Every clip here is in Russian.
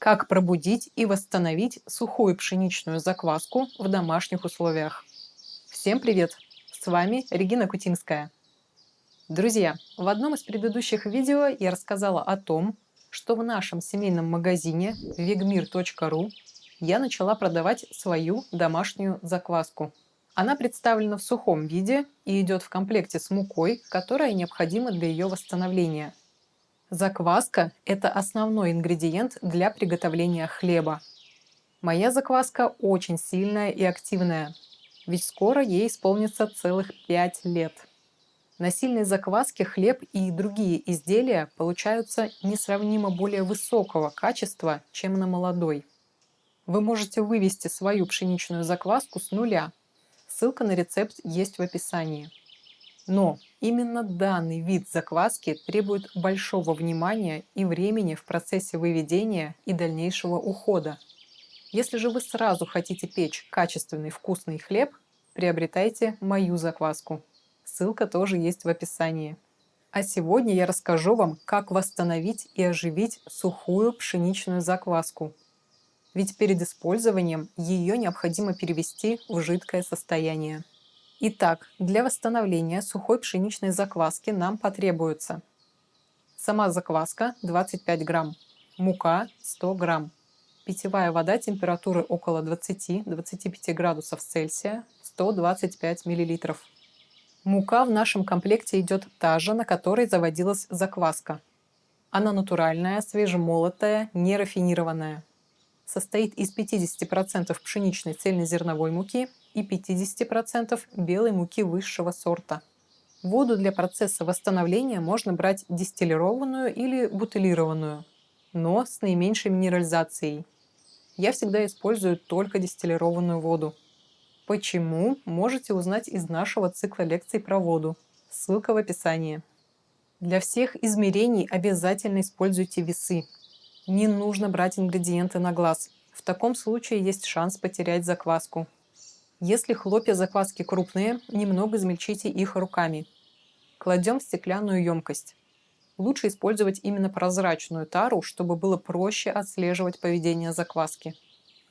Как пробудить и восстановить сухую пшеничную закваску в домашних условиях? Всем привет! С вами Регина Кутинская. Друзья, в одном из предыдущих видео я рассказала о том, что в нашем семейном магазине vegmir.ru я начала продавать свою домашнюю закваску. Она представлена в сухом виде и идет в комплекте с мукой, которая необходима для ее восстановления. Закваска – это основной ингредиент для приготовления хлеба. Моя закваска очень сильная и активная, ведь скоро ей исполнится целых 5 лет. На сильной закваске хлеб и другие изделия получаются несравнимо более высокого качества, чем на молодой. Вы можете вывести свою пшеничную закваску с нуля. Ссылка на рецепт есть в описании. Но именно данный вид закваски требует большого внимания и времени в процессе выведения и дальнейшего ухода. Если же вы сразу хотите печь качественный вкусный хлеб, приобретайте мою закваску. Ссылка тоже есть в описании. А сегодня я расскажу вам, как восстановить и оживить сухую пшеничную закваску. Ведь перед использованием ее необходимо перевести в жидкое состояние. Итак, для восстановления сухой пшеничной закваски нам потребуется сама закваска 25 грамм, мука 100 грамм, питьевая вода температуры около 20-25 градусов Цельсия 125 миллилитров. Мука в нашем комплекте идет та же, на которой заводилась закваска. Она натуральная, свежемолотая, нерафинированная. Состоит из 50% пшеничной цельнозерновой муки и 50% белой муки высшего сорта. Воду для процесса восстановления можно брать дистиллированную или бутылированную, но с наименьшей минерализацией. Я всегда использую только дистиллированную воду. Почему? Можете узнать из нашего цикла лекций про воду. Ссылка в описании. Для всех измерений обязательно используйте весы. Не нужно брать ингредиенты на глаз. В таком случае есть шанс потерять закваску. Если хлопья закваски крупные, немного измельчите их руками. Кладем в стеклянную емкость. Лучше использовать именно прозрачную тару, чтобы было проще отслеживать поведение закваски.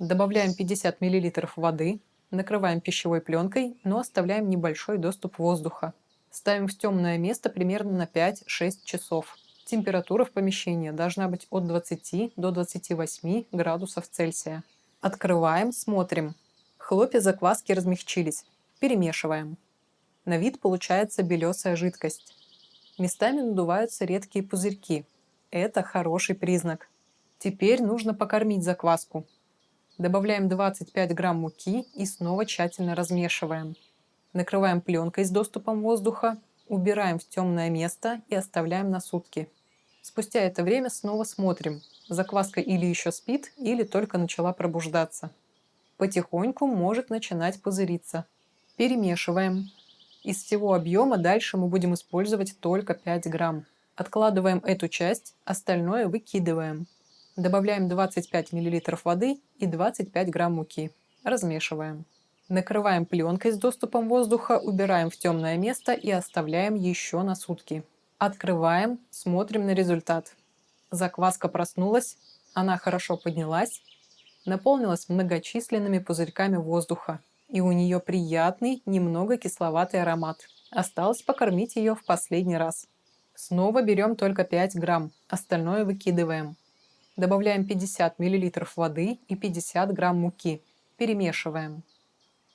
Добавляем 50 мл воды, накрываем пищевой пленкой, но оставляем небольшой доступ воздуха. Ставим в темное место примерно на 5-6 часов. Температура в помещении должна быть от 20 до 28 градусов Цельсия. Открываем, смотрим. Хлопья закваски размягчились. Перемешиваем. На вид получается белесая жидкость. Местами надуваются редкие пузырьки. Это хороший признак. Теперь нужно покормить закваску. Добавляем 25 грамм муки и снова тщательно размешиваем. Накрываем пленкой с доступом воздуха, убираем в темное место и оставляем на сутки. Спустя это время снова смотрим. Закваска или еще спит, или только начала пробуждаться. Потихоньку может начинать пузыриться. Перемешиваем. Из всего объема дальше мы будем использовать только 5 грамм. Откладываем эту часть, остальное выкидываем. Добавляем 25 мл воды и 25 грамм муки. Размешиваем. Накрываем пленкой с доступом воздуха, убираем в темное место и оставляем еще на сутки. Открываем, смотрим на результат. Закваска проснулась, она хорошо поднялась, наполнилась многочисленными пузырьками воздуха, и у нее приятный, немного кисловатый аромат. Осталось покормить ее в последний раз. Снова берем только 5 грамм, остальное выкидываем. Добавляем 50 мл воды и 50 грамм муки. Перемешиваем.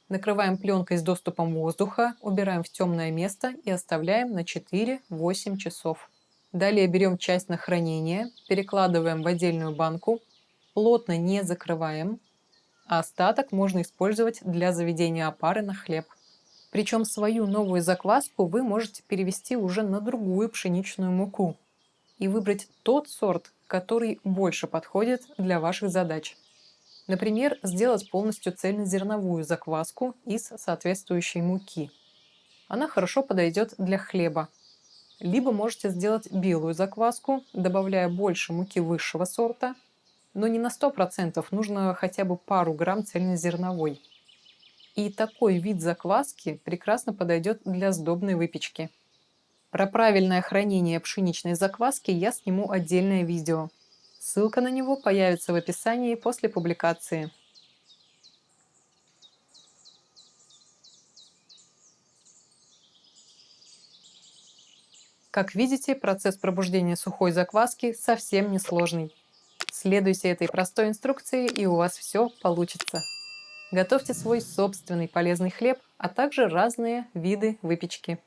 Накрываем пленкой с доступом воздуха, убираем в темное место и оставляем на 4-8 часов. Далее берем часть на хранение, перекладываем в отдельную банку, плотно не закрываем, а остаток можно использовать для заведения опары на хлеб. Причем свою новую закваску вы можете перевести уже на другую пшеничную муку и выбрать тот сорт, который больше подходит для ваших задач. Например, сделать полностью цельнозерновую закваску из соответствующей муки. Она хорошо подойдет для хлеба. Либо можете сделать белую закваску, добавляя больше муки высшего сорта, но не на 100%, нужно хотя бы пару грамм цельнозерновой. И такой вид закваски прекрасно подойдет для сдобной выпечки. Про правильное хранение пшеничной закваски я сниму отдельное видео. Ссылка на него появится в описании после публикации. Как видите, процесс пробуждения сухой закваски совсем не сложный. Следуйте этой простой инструкции, и у вас все получится. Готовьте свой собственный полезный хлеб, а также разные виды выпечки.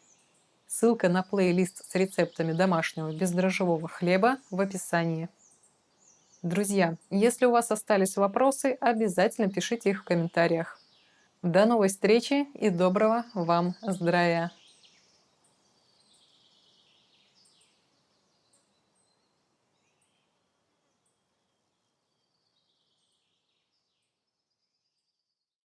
Ссылка на плейлист с рецептами домашнего бездрожжевого хлеба в описании. Друзья, если у вас остались вопросы, обязательно пишите их в комментариях. До новой встречи и доброго вам здравия!